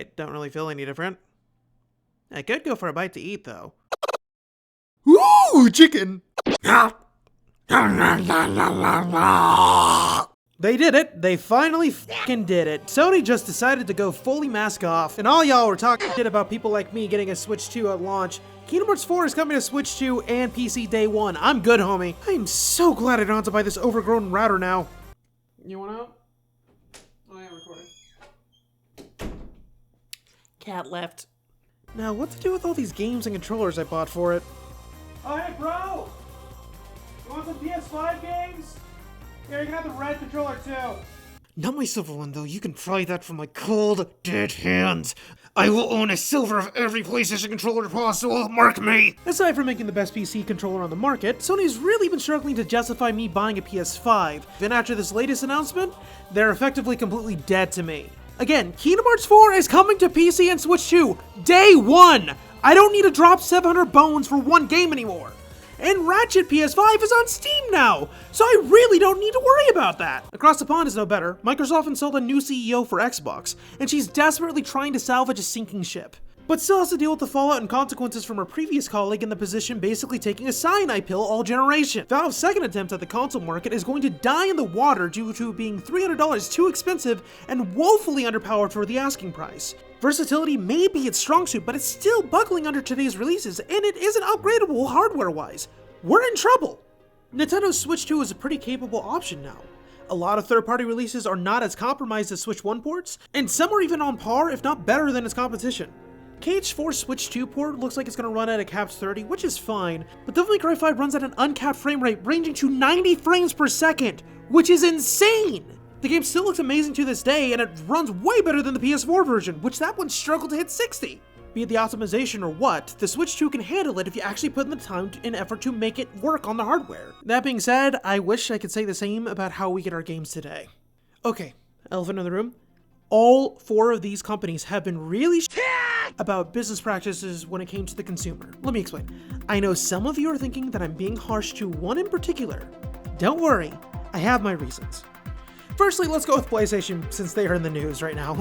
I don't really feel any different. I could go for a bite to eat, though. Ooh, chicken! They did it. They finally fucking did it. Sony just decided to go fully mask off, and all y'all were talking shit about people like me getting a Switch 2 at launch. Kingdom Hearts 4 is coming to Switch 2 and PC day one. I'm good, homie. I am so glad I don't have to buy this overgrown router now. You want out? Oh, yeah, recording. Cat left. Now, what to do with all these games and controllers I bought for it? Oh, hey, bro! You want some PS5 games? Yeah, you can have the red controller, too. Not my silver one, though. You can pry that from my cold, dead hands. I will own a silver of every PlayStation controller possible, mark me! Aside from making the best PC controller on the market, Sony's really been struggling to justify me buying a PS5. And after this latest announcement, they're effectively completely dead to me. Again, Kingdom Hearts 4 is coming to PC and Switch 2, day one! I don't need to drop 700 bones for one game anymore. And Ratchet PS5 is on Steam now, so I really don't need to worry about that. Across the pond is no better. Microsoft installed a new CEO for Xbox, and she's desperately trying to salvage a sinking ship, but still has to deal with the fallout and consequences from her previous colleague in the position basically taking a cyanide pill all generation. Valve's second attempt at the console market is going to die in the water due to being $300 too expensive and woefully underpowered for the asking price. Versatility may be its strong suit, but it's still buckling under today's releases, and it isn't upgradable hardware-wise. We're in trouble! Nintendo's Switch 2 is a pretty capable option now. A lot of third-party releases are not as compromised as Switch 1 ports, and some are even on par, if not better than its competition. KH4's Switch 2 port looks like it's going to run at a capped 30, which is fine, but Devil May Cry 5 runs at an uncapped frame rate ranging to 90 frames per second, which is insane! The game still looks amazing to this day, and it runs way better than the PS4 version, which that one struggled to hit 60. Be it the optimization or what, the Switch 2 can handle it if you actually put in the time and effort to make it work on the hardware. That being said, I wish I could say the same about how we get our games today. Okay, elephant in the room. All four of these companies have been really about business practices when it came to the consumer. Let me explain. I know some of you are thinking that I'm being harsh to one in particular. Don't worry, I have my reasons. Firstly, let's go with PlayStation, since they are in the news right now.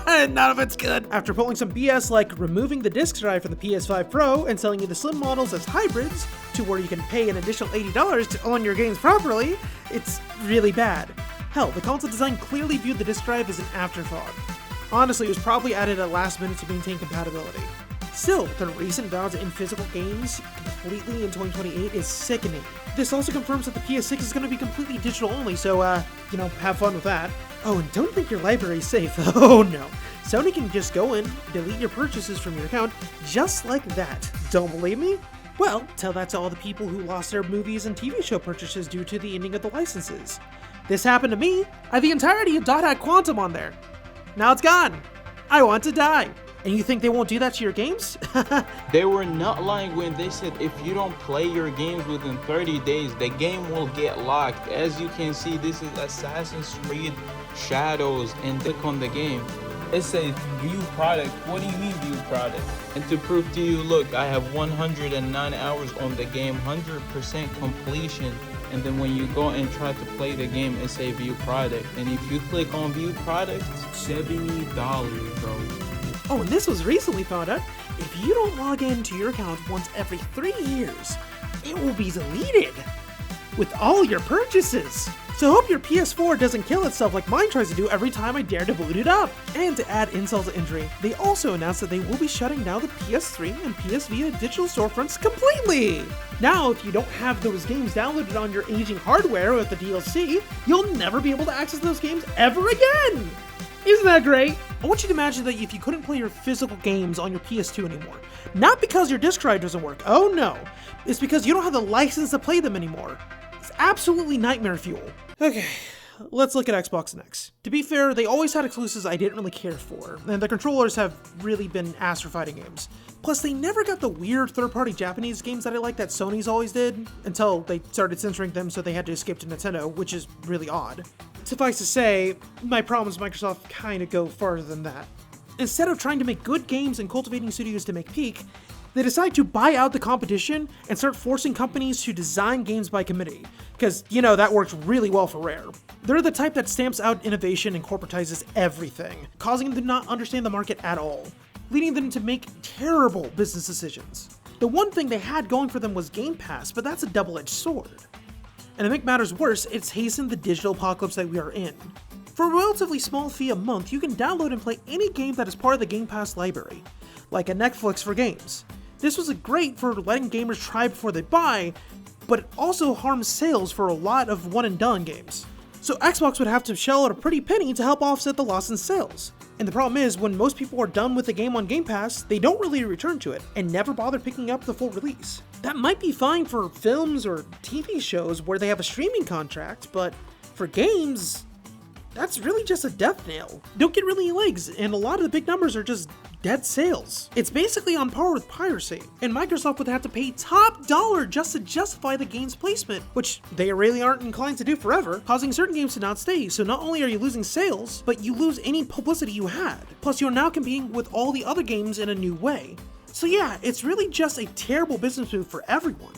None of it's good. After pulling some BS like removing the disk drive from the PS5 Pro and selling you the slim models as hybrids, to where you can pay an additional $80 to own your games properly, it's really bad. Hell, the console design clearly viewed the disk drive as an afterthought. Honestly, it was probably added at last minute to maintain compatibility. Still, the recent dodge in physical games completely in 2028 is sickening. This also confirms that the PS6 is going to be completely digital only, so, have fun with that. Oh, and don't think your library is safe. Oh no. Sony can just go in, delete your purchases from your account, just like that. Don't believe me? Well, tell that to all the people who lost their movies and TV show purchases due to the ending of the licenses. This happened to me. I had the entirety of Dot Hack Quantum on there. Now it's gone. I want to die. And you think they won't do that to your games? They were not lying when they said if you don't play your games within 30 days, the game will get locked. As you can see, this is Assassin's Creed Shadows, and click on the game. It says view product. What do you mean view product? And to prove to you, look, I have 109 hours on the game, 100% completion. And then when you go and try to play the game, it says view product. And if you click on view product, $70, bro. Oh, and this was recently found out. If you don't log into your account once every 3 years, it will be deleted with all your purchases. So hope your PS4 doesn't kill itself like mine tries to do every time I dare to boot it up. And to add insult to injury, they also announced that they will be shutting down the PS3 and PS Vita digital storefronts completely. Now, if you don't have those games downloaded on your aging hardware with the DLC, you'll never be able to access those games ever again. Isn't that great? I want you to imagine that if you couldn't play your physical games on your PS2 anymore, not because your disc drive doesn't work, oh no, it's because you don't have the license to play them anymore. It's absolutely nightmare fuel. Okay, let's look at Xbox next. To be fair, they always had exclusives I didn't really care for, and the controllers have really been ass for fighting games. Plus, they never got the weird third-party Japanese games that I like that Sony's always did, until they started censoring them so they had to escape to Nintendo, which is really odd. Suffice to say, my problems with Microsoft kinda go farther than that. Instead of trying to make good games and cultivating studios to make peak, they decide to buy out the competition and start forcing companies to design games by committee. Because, that works really well for Rare. They're the type that stamps out innovation and corporatizes everything, causing them to not understand the market at all, leading them to make terrible business decisions. The one thing they had going for them was Game Pass, but that's a double-edged sword. And to make matters worse, it's hastened the digital apocalypse that we are in. For a relatively small fee a month, you can download and play any game that is part of the Game Pass library, like a Netflix for games. This was great for letting gamers try before they buy, but it also harms sales for a lot of one-and-done games. So Xbox would have to shell out a pretty penny to help offset the loss in sales. And the problem is, when most people are done with the game on Game Pass, they don't really return to it, and never bother picking up the full release. That might be fine for films or TV shows where they have a streaming contract, but for games, that's really just a death nail. Don't get really legs, and a lot of the big numbers are just dead sales. It's basically on par with piracy, and Microsoft would have to pay top dollar just to justify the game's placement, which they really aren't inclined to do forever, causing certain games to not stay. So not only are you losing sales, but you lose any publicity you had. Plus you're now competing with all the other games in a new way. So yeah, it's really just a terrible business move for everyone.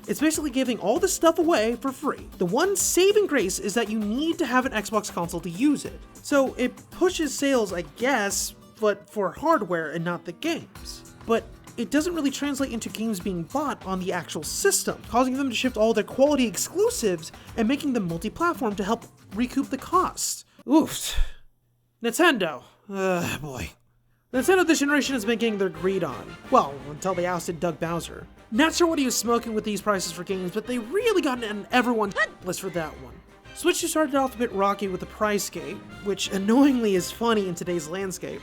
It's basically giving all this stuff away for free. The one saving grace is that you need to have an Xbox console to use it. So it pushes sales, I guess, but for hardware and not the games. But it doesn't really translate into games being bought on the actual system, causing them to shift all their quality exclusives and making them multi-platform to help recoup the cost. Oof. Nintendo. Boy. Nintendo this generation has been getting their greed on. Well, until they ousted Doug Bowser. Not sure what he was smoking with these prices for games, but they really got an everyone's list for that one. Switch started off a bit rocky with the price gate, which annoyingly is funny in today's landscape,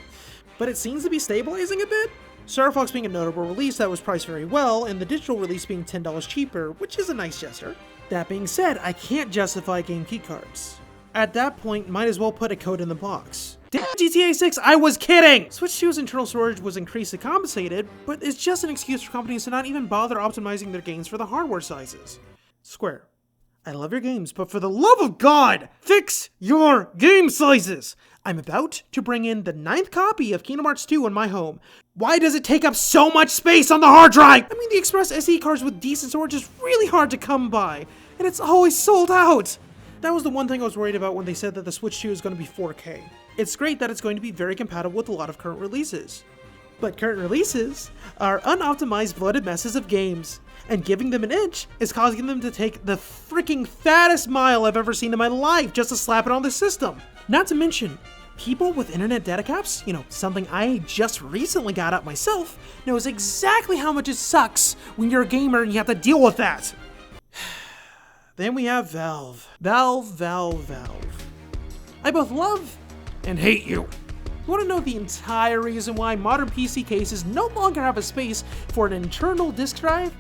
but it seems to be stabilizing a bit. Star Fox being a notable release that was priced very well, and the digital release being $10 cheaper, which is a nice gesture. That being said, I can't justify game keycards. At that point, might as well put a code in the box. Damn GTA 6, I was kidding! Switch 2's internal storage was increased and compensated, but it's just an excuse for companies to not even bother optimizing their games for the hardware sizes. Square, I love your games, but for the love of God, fix your game sizes! I'm about to bring in the 9th copy of Kingdom Hearts 2 in my home. Why does it take up so much space on the hard drive? I mean, the Express SD cards with decent storage is really hard to come by, and it's always sold out. That was the one thing I was worried about when they said that the Switch 2 is going to be 4K. It's great that it's going to be very compatible with a lot of current releases. But current releases are unoptimized bloated messes of games, and giving them an inch is causing them to take the freaking fattest mile I've ever seen in my life just to slap it on the system. Not to mention, people with internet data caps, something I just recently got out myself, knows exactly how much it sucks when you're a gamer and you have to deal with that. Then we have Valve. Valve. I both love and hate you. You want to know the entire reason why modern PC cases no longer have a space for an internal disk drive?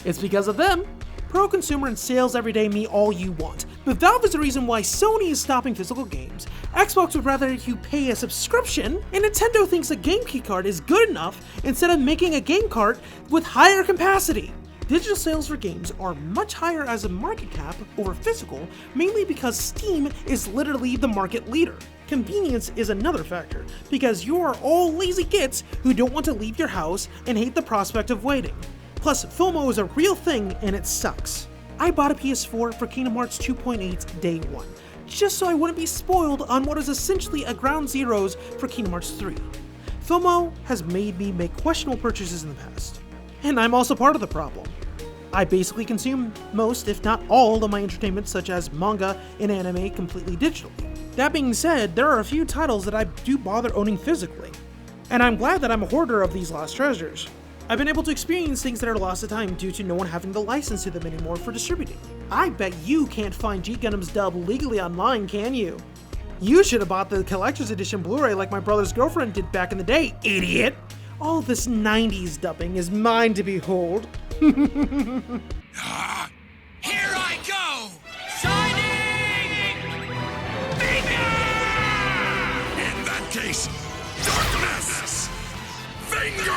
It's because of them. Pro consumer and sales every day me all you want. But Valve is the reason why Sony is stopping physical games, Xbox would rather you pay a subscription, and Nintendo thinks a game keycard is good enough instead of making a game cart with higher capacity. Digital sales for games are much higher as a market cap over physical, mainly because Steam is literally the market leader. Convenience is another factor, because you are all lazy gits who don't want to leave your house and hate the prospect of waiting. Plus, FOMO is a real thing and it sucks. I bought a PS4 for Kingdom Hearts 2.8 day one, just so I wouldn't be spoiled on what is essentially a ground zeros for Kingdom Hearts 3. FOMO has made me make questionable purchases in the past. And I'm also part of the problem. I basically consume most, if not all, of my entertainment such as manga and anime completely digitally. That being said, there are a few titles that I do bother owning physically. And I'm glad that I'm a hoarder of these lost treasures. I've been able to experience things that are lost to time due to no one having the license to them anymore for distributing. I bet you can't find G Gundam's dub legally online, can you? You should have bought the collector's edition Blu-ray like my brother's girlfriend did back in the day, idiot! All this 90s dubbing is mine to behold. Here I go! Shining Finger! In that case, darkness! Finger!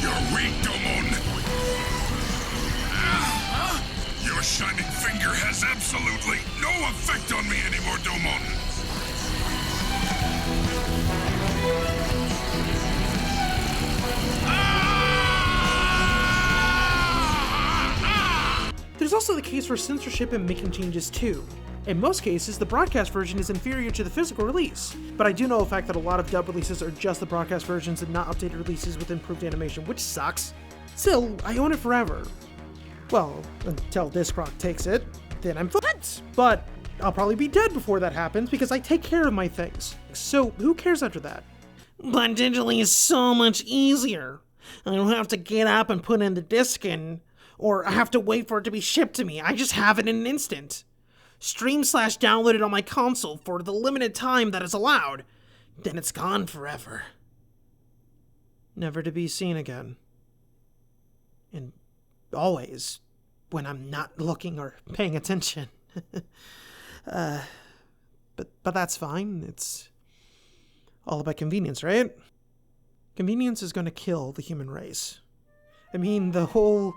You're weak, Domon. Your shining finger has absolutely no effect on me anymore, Domon. Ah! also the case for censorship and making changes too. In most cases, the broadcast version is inferior to the physical release, but I do know the fact that a lot of dub releases are just the broadcast versions and not updated releases with improved animation, which sucks. Still, I own it forever. Well, until Discroc takes it, then I'm fucked. But I'll probably be dead before that happens because I take care of my things. So who cares after that? But digitally is so much easier. I don't have to get up and put in the disc in, or I have to wait for it to be shipped to me. I just have it in an instant. Stream/download it on my console for the limited time that is allowed. Then it's gone forever. Never to be seen again. And always when I'm not looking or paying attention. But that's fine. It's all about convenience, right? Convenience is going to kill the human race. I mean, the whole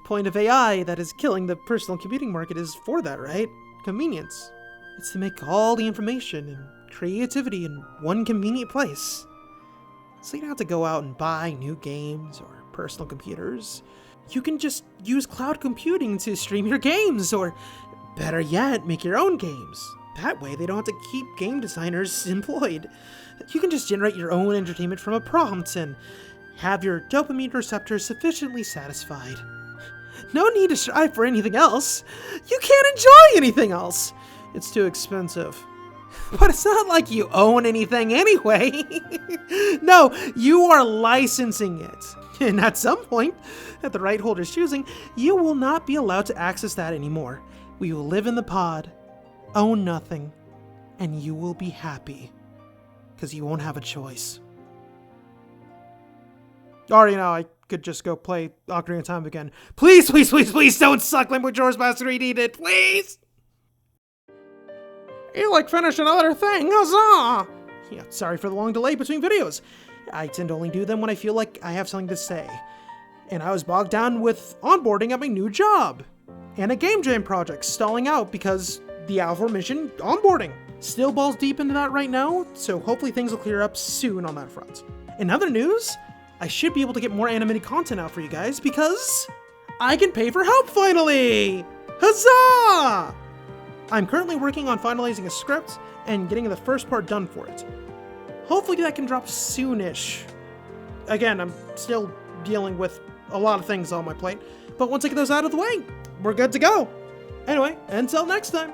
point of AI that is killing the personal computing market is for that, right? Convenience. It's to make all the information and creativity in one convenient place. So you don't have to go out and buy new games or personal computers. You can just use cloud computing to stream your games, or better yet, make your own games. That way they don't have to keep game designers employed. You can just generate your own entertainment from a prompt and have your dopamine receptors sufficiently satisfied. No need to strive for anything else. You can't enjoy anything else. It's too expensive. But it's not like you own anything anyway. No, you are licensing it. And at some point, at the right holder's choosing, you will not be allowed to access that anymore. We will live in the pod, own nothing, and you will be happy. Because you won't have a choice. Or, I could just go play Ocarina of Time again. Please, please, please, please don't suck like Majora's Mask 3D did, please! You finished another thing, huzzah! Yeah, sorry for the long delay between videos. I tend to only do them when I feel like I have something to say. And I was bogged down with onboarding at my new job. And a game jam project stalling out because the aforementioned onboarding. Still balls deep into that right now, so hopefully things will clear up soon on that front. In other news, I should be able to get more animated content out for you guys because I can pay for help finally! Huzzah! I'm currently working on finalizing a script and getting the first part done for it. Hopefully that can drop soonish. Again, I'm still dealing with a lot of things on my plate, but once I get those out of the way, we're good to go. Anyway, until next time.